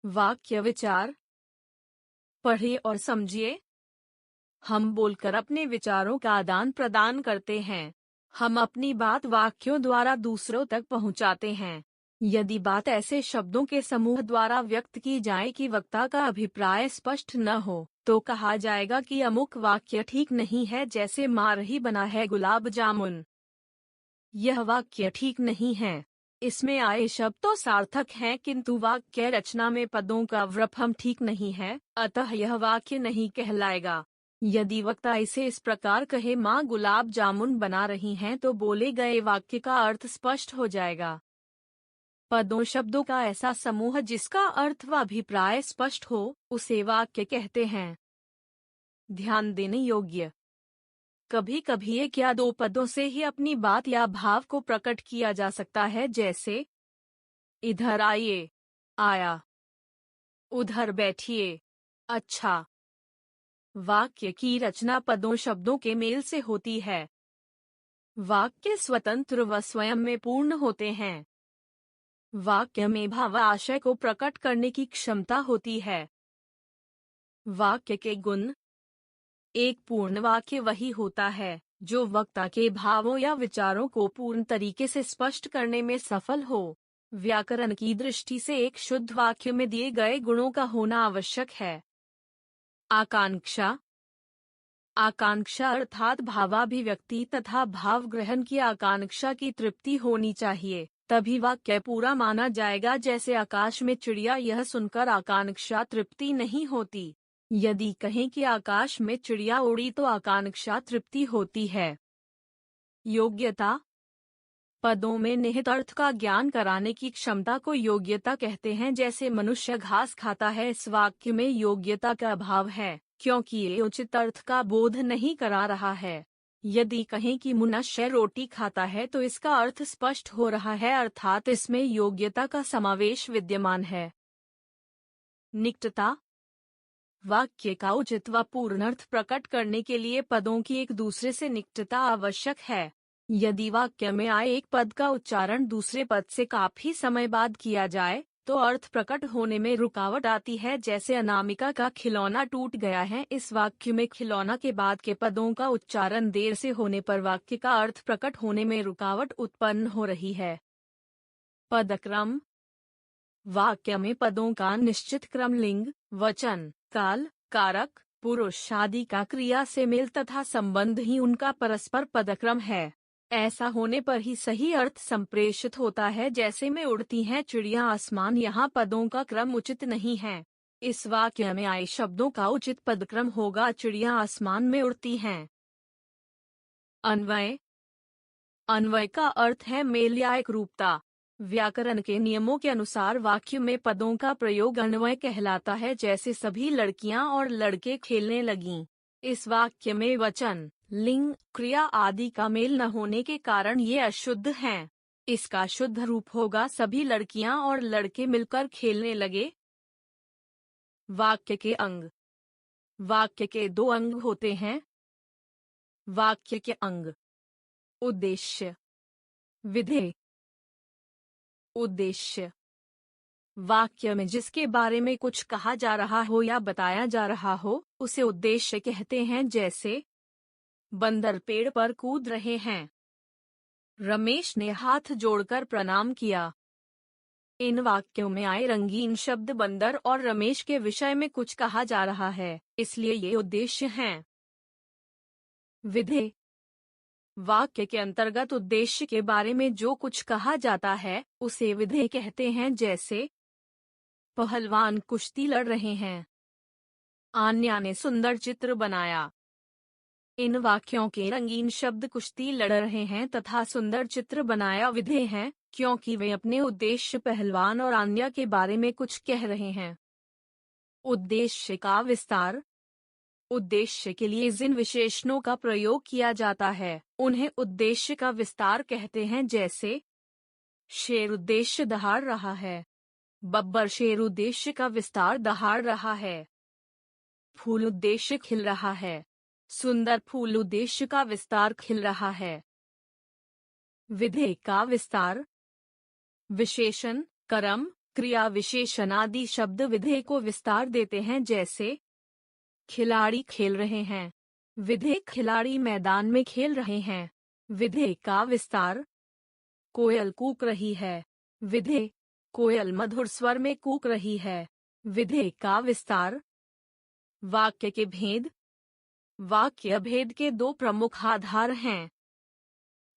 वाक्य विचार। पढ़िए और समझिए। हम बोलकर अपने विचारों का आदान प्रदान करते हैं। हम अपनी बात वाक्यों द्वारा दूसरों तक पहुंचाते हैं। यदि बात ऐसे शब्दों के समूह द्वारा व्यक्त की जाए कि वक्ता का अभिप्राय स्पष्ट न हो, तो कहा जाएगा कि अमुक वाक्य ठीक नहीं है, जैसे मार ही बना है गुलाब जामुन। यह वाक्य ठीक नहीं है। इसमें आए शब्द तो सार्थक हैं, किंतु वाक्य रचना में पदों का व्रपम ठीक नहीं है, अतः यह वाक्य नहीं कहलाएगा। यदि वक्ता इसे इस प्रकार कहे, माँ गुलाब जामुन बना रही हैं, तो बोले गए वाक्य का अर्थ स्पष्ट हो जाएगा। पदों शब्दों का ऐसा समूह जिसका अर्थ व अभिप्राय स्पष्ट हो, उसे वाक्य कहते हैं। ध्यान देने योग्य। कभी कभी एक या दो पदों से ही अपनी बात या भाव को प्रकट किया जा सकता है, जैसे इधर आइए, आया। उधर बैठिए, अच्छा। वाक्य की रचना पदों शब्दों के मेल से होती है। वाक्य स्वतंत्र व स्वयं में पूर्ण होते हैं। वाक्य में भाव आशय को प्रकट करने की क्षमता होती है। वाक्य के गुण। एक पूर्ण वाक्य वही होता है जो वक्ता के भावों या विचारों को पूर्ण तरीके से स्पष्ट करने में सफल हो। व्याकरण की दृष्टि से एक शुद्ध वाक्य में दिए गए गुणों का होना आवश्यक है। आकांक्षा। आकांक्षा अर्थात भावाभिव्यक्ति तथा भाव ग्रहण की आकांक्षा की तृप्ति होनी चाहिए, तभी वाक्य पूरा माना जाएगा। जैसे आकाश में चिड़िया, यह सुनकर आकांक्षा तृप्ति नहीं होती। यदि कहें कि आकाश में चिड़िया उड़ी, तो आकांक्षा तृप्ति होती है। योग्यता। पदों में निहित अर्थ का ज्ञान कराने की क्षमता को योग्यता कहते हैं। जैसे मनुष्य घास खाता है, इस वाक्य में योग्यता का अभाव है, क्योंकि ये उचित अर्थ का बोध नहीं करा रहा है। यदि कहें कि मनुष्य रोटी खाता है, तो इसका अर्थ स्पष्ट हो रहा है, अर्थात इसमें योग्यता का समावेश विद्यमान है। निकटता। वाक्य का उचित व पूर्ण अर्थ प्रकट करने के लिए पदों की एक दूसरे से निकटता आवश्यक है। यदि वाक्य में आए एक पद का उच्चारण दूसरे पद से काफी समय बाद किया जाए, तो अर्थ प्रकट होने में रुकावट आती है। जैसे अनामिका का खिलौना टूट गया है, इस वाक्य में खिलौना के बाद के पदों का उच्चारण देर से होने पर वाक्य का अर्थ प्रकट होने में रुकावट उत्पन्न हो रही है। पदक्रम। वाक्य में पदों का निश्चित क्रम लिंग, वचन, काल, कारक, पुरुष आदि का क्रिया से मेल तथा संबंध ही उनका परस्पर पदक्रम है। ऐसा होने पर ही सही अर्थ संप्रेषित होता है। जैसे में उड़ती हैं चिड़िया आसमान, यहाँ पदों का क्रम उचित नहीं है। इस वाक्य में आए शब्दों का उचित पदक्रम होगा, चिड़िया आसमान में उड़ती हैं। अन्वय। अन्वय का अर्थ है मेल या एकरूपता। व्याकरण के नियमों के अनुसार वाक्य में पदों का प्रयोग अन्वय कहलाता है। जैसे सभी लड़कियां और लड़के खेलने लगीं। इस वाक्य में वचन, लिंग, क्रिया आदि का मेल न होने के कारण ये अशुद्ध हैं। इसका शुद्ध रूप होगा, सभी लड़कियां और लड़के मिलकर खेलने लगे। वाक्य के अंग। वाक्य के दो अंग होते हैं। वाक्य के अंग। उद्देश्य, विधेय। उद्देश्य। वाक्य में जिसके बारे में कुछ कहा जा रहा हो या बताया जा रहा हो, उसे उद्देश्य कहते हैं। जैसे बंदर पेड़ पर कूद रहे हैं। रमेश ने हाथ जोड़कर प्रणाम किया। इन वाक्यों में आए रंगीन शब्द बंदर और रमेश के विषय में कुछ कहा जा रहा है, इसलिए ये उद्देश्य हैं। विधेय। वाक्य के अंतर्गत उद्देश्य के बारे में जो कुछ कहा जाता है, उसे विधेय कहते हैं। जैसे पहलवान कुश्ती लड़ रहे हैं। आन्या ने सुंदर चित्र बनाया। इन वाक्यों के रंगीन शब्द कुश्ती लड़ रहे हैं तथा सुंदर चित्र बनाया विधेय हैं, क्योंकि वे अपने उद्देश्य पहलवान और आन्या के बारे में कुछ कह रहे हैं। उद्देश्य का विस्तार। उद्देश्य के लिए जिन विशेषणों का प्रयोग किया जाता है, उन्हें उद्देश्य का विस्तार कहते हैं। जैसे शेर उद्देश्य दहाड़ रहा है। बब्बर शेर उद्देश्य का विस्तार दहाड़ रहा है। फूल उद्देश्य खिल रहा है। सुंदर फूल उद्देश्य का विस्तार खिल रहा है। विधेय का विस्तार। विशेषण, कर्म, क्रिया विशेषण आदि शब्द विधेय को विस्तार देते हैं, जैसे खिलाड़ी खेल रहे हैं, विधेय खिलाड़ी मैदान में खेल रहे हैं। विधेय का विस्तार, कोयल कूक रही है, विधेय कोयल मधुर स्वर में कूक रही है। विधेय का विस्तार। वाक्य के भेद। वाक्य भेद के दो प्रमुख आधार हैं।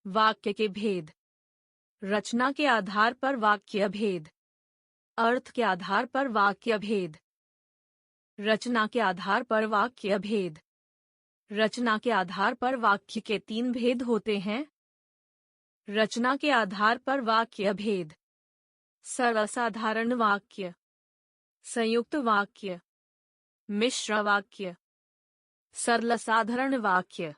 वाक्य के भेद। रचना के आधार पर वाक्य भेद, अर्थ के आधार पर वाक्य भेद। रचना के आधार पर वाक्य भेद। रचना के आधार पर वाक्य के तीन भेद होते हैं। रचना के आधार पर वाक्य भेद। सरल साधारण वाक्य, संयुक्त वाक्य, मिश्र वाक्य। सरल साधारण वाक्य।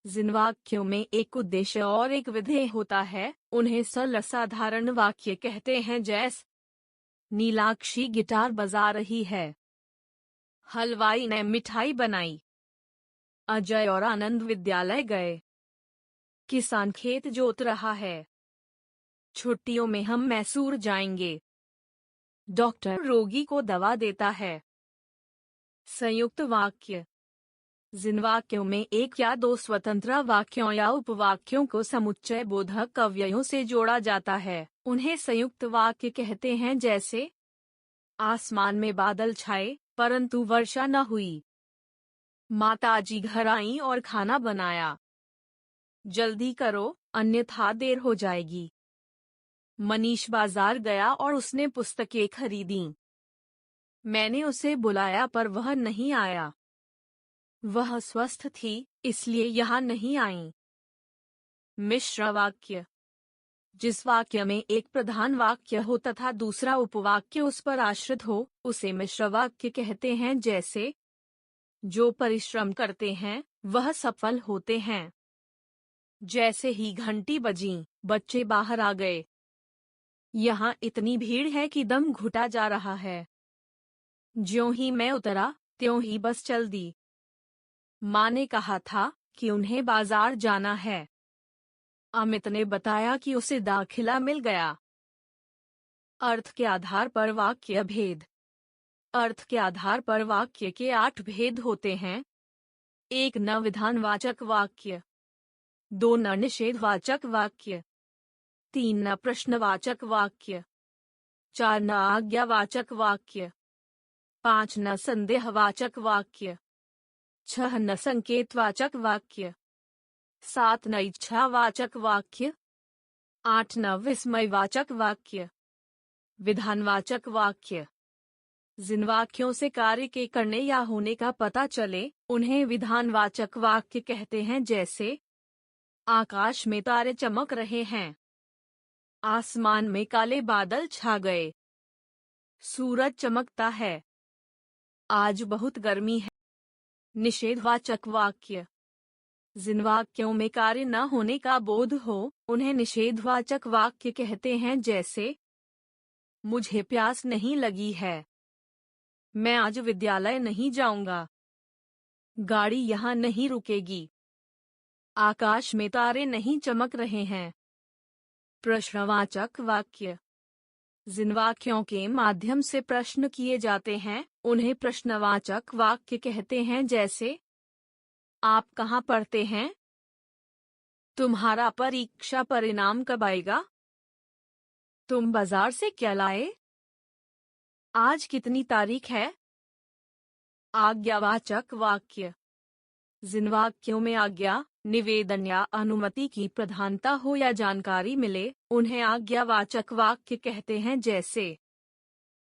जिन वाक्यों में एक उद्देश्य और एक विधेय होता है उन्हें सरल साधारण वाक्य कहते हैं, जैसे नीलाक्षी गिटार बजा रही है, हलवाई ने मिठाई बनाई, अजय और आनंद विद्यालय गए, किसान खेत जोत रहा है, छुट्टियों में हम मैसूर जाएंगे, डॉक्टर रोगी को दवा देता है। संयुक्त वाक्य। जिन वाक्यों में एक या दो स्वतंत्र वाक्यों या उपवाक्यों को समुच्चय बोधक अव्ययों से जोड़ा जाता है उन्हें संयुक्त वाक्य कहते हैं, जैसे आसमान में बादल छाए परंतु वर्षा न हुई, माताजी घर आईं और खाना बनाया, जल्दी करो अन्यथा देर हो जाएगी, मनीष बाजार गया और उसने पुस्तकें खरीदी, मैंने उसे बुलाया पर वह नहीं आया, वह स्वस्थ थी इसलिए यहाँ नहीं आई। मिश्र वाक्य। जिस वाक्य में एक प्रधान वाक्य हो तथा दूसरा उपवाक्य उस पर आश्रित हो उसे मिश्र वाक्य कहते हैं, जैसे जो परिश्रम करते हैं वह सफल होते हैं। जैसे ही घंटी बजी बच्चे बाहर आ गए, यहाँ इतनी भीड़ है कि दम घुटा जा रहा है, ज्यों ही मैं उतरा त्यों ही बस चल दी, माँ ने कहा था कि उन्हें बाजार जाना है, अमित ने बताया कि उसे दाखिला मिल गया। अर्थ के आधार पर वाक्य भेद। अर्थ के आधार पर वाक्य के 8 भेद होते हैं। 1 न विधानवाचक वाक्य, 2 न निषेधवाचक वाक्य, 3 न प्रश्नवाचक वाक्य, 4 न आज्ञावाचक वाक्य, 5 न संदेहवाचक वाक्य, 6 न संकेतवाचक वाक्य, 7 न इच्छावाचक वाक्य, 8 न विस्मयवाचक वाक्य। विधानवाचक वाक्य। जिन वाक्यों से कार्य के करने या होने का पता चले उन्हें विधानवाचक वाक्य कहते हैं, जैसे आकाश में तारे चमक रहे हैं, आसमान में काले बादल छा गए, सूरज चमकता है, आज बहुत गर्मी है। निषेधवाचक वाक्य। जिन वाक्यों में कार्य न होने का बोध हो उन्हें निषेधवाचक वाक्य कहते हैं, जैसे मुझे प्यास नहीं लगी है, मैं आज विद्यालय नहीं जाऊंगा, गाड़ी यहाँ नहीं रुकेगी, आकाश में तारे नहीं चमक रहे हैं। प्रश्नवाचक वाक्य। जिन वाक्यों के माध्यम से प्रश्न किए जाते हैं उन्हें प्रश्नवाचक वाक्य कहते हैं, जैसे आप कहाँ पढ़ते हैं, तुम्हारा परीक्षा परिणाम कब आएगा, तुम बाजार से क्या लाए, आज कितनी तारीख है। आज्ञावाचक वाक्य। जिन वाक्यों में आज्ञा, निवेदन या अनुमति की प्रधानता हो या जानकारी मिले उन्हें आज्ञावाचक वाक्य कहते हैं, जैसे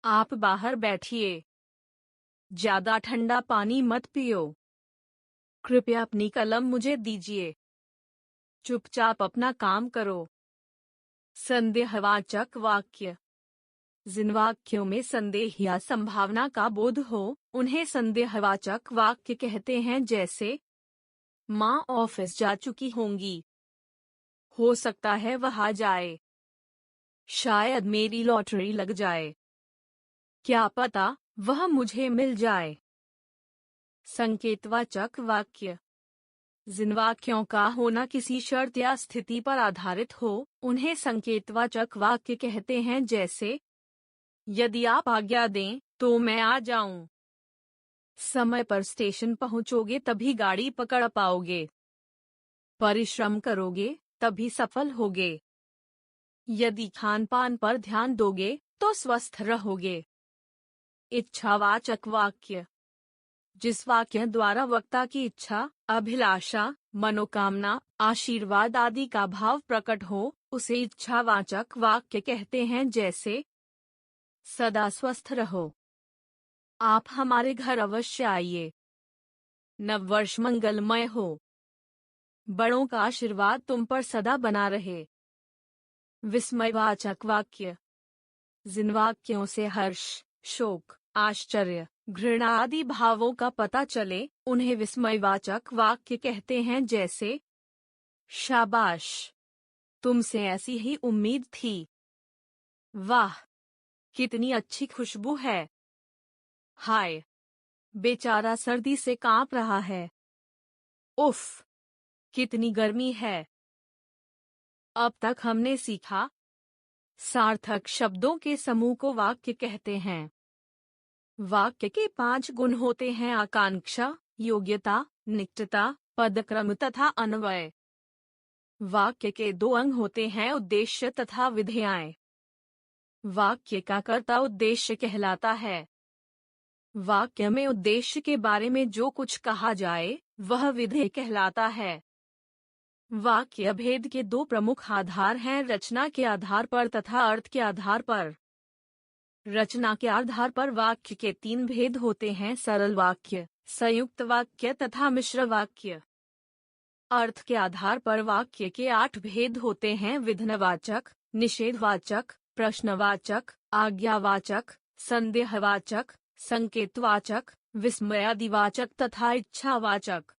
आप बाहर बैठिए, ज्यादा ठंडा पानी मत पियो, कृपया अपनी कलम मुझे दीजिए, चुपचाप अपना काम करो। संदेहवाचक वाक्य। जिन वाक्यों में संदेह या संभावना का बोध हो उन्हें संदेहवाचक वाक्य कहते हैं, जैसे माँ ऑफिस जा चुकी होंगी, हो सकता है वह आ जाए, शायद मेरी लॉटरी लग जाए, क्या पता वह मुझे मिल जाए। संकेतवाचक वाक्य। जिन वाक्यों का होना किसी शर्त या स्थिति पर आधारित हो उन्हें संकेतवाचक वाक्य कहते हैं, जैसे यदि आप आज्ञा दें तो मैं आ जाऊं। समय पर स्टेशन पहुंचोगे तभी गाड़ी पकड़ पाओगे। परिश्रम करोगे तभी सफल होगे। यदि खान पान पर ध्यान दोगे तो स्वस्थ रहोगे। इच्छावाचक वाक्य। जिस वाक्य द्वारा वक्ता की इच्छा, अभिलाषा, मनोकामना, आशीर्वाद आदि का भाव प्रकट हो, उसे इच्छावाचक वाक्य कहते हैं। जैसे, सदा स्वस्थ रहो, आप हमारे घर अवश्य आइए, नववर्ष मंगलमय हो, बड़ों का आशीर्वाद तुम पर सदा बना रहे। विस्मयवाचक वाक्य। जिन वाक्यों से हर्ष, शोक, आश्चर्य, घृणा आदि भावों का पता चले, उन्हें विस्मयवाचक वाक्य कहते हैं। जैसे, शाबाश, तुमसे ऐसी ही उम्मीद थी। वाह, कितनी अच्छी खुशबू है। हाय, बेचारा सर्दी से कांप रहा है। उफ, कितनी गर्मी है। अब तक हमने सीखा, सार्थक शब्दों के समूह को वाक्य कहते हैं। वाक्य के 5 गुण होते हैं: आकांक्षा, योग्यता, निकटता, पदक्रम तथा अन्वय। वाक्य के 2 अंग होते हैं: उद्देश्य तथा विधेयताएं। वाक्य का कर्ता उद्देश्य कहलाता है। वाक्य में उद्देश्य के बारे में जो कुछ कहा जाए वह विधेय कहलाता है। वाक्य भेद के 2 प्रमुख आधार हैं: रचना के आधार पर तथा अर्थ के आधार पर। रचना के आधार पर वाक्य के 3 भेद होते हैं: सरल वाक्य, संयुक्त वाक्य तथा मिश्र वाक्य। अर्थ के आधार पर वाक्य के 8 भेद होते हैं: विधानवाचक, निषेधवाचक, प्रश्नवाचक, आज्ञावाचक, संदेहवाचक, संकेतवाचक, विस्मयादिवाचक तथा इच्छावाचक।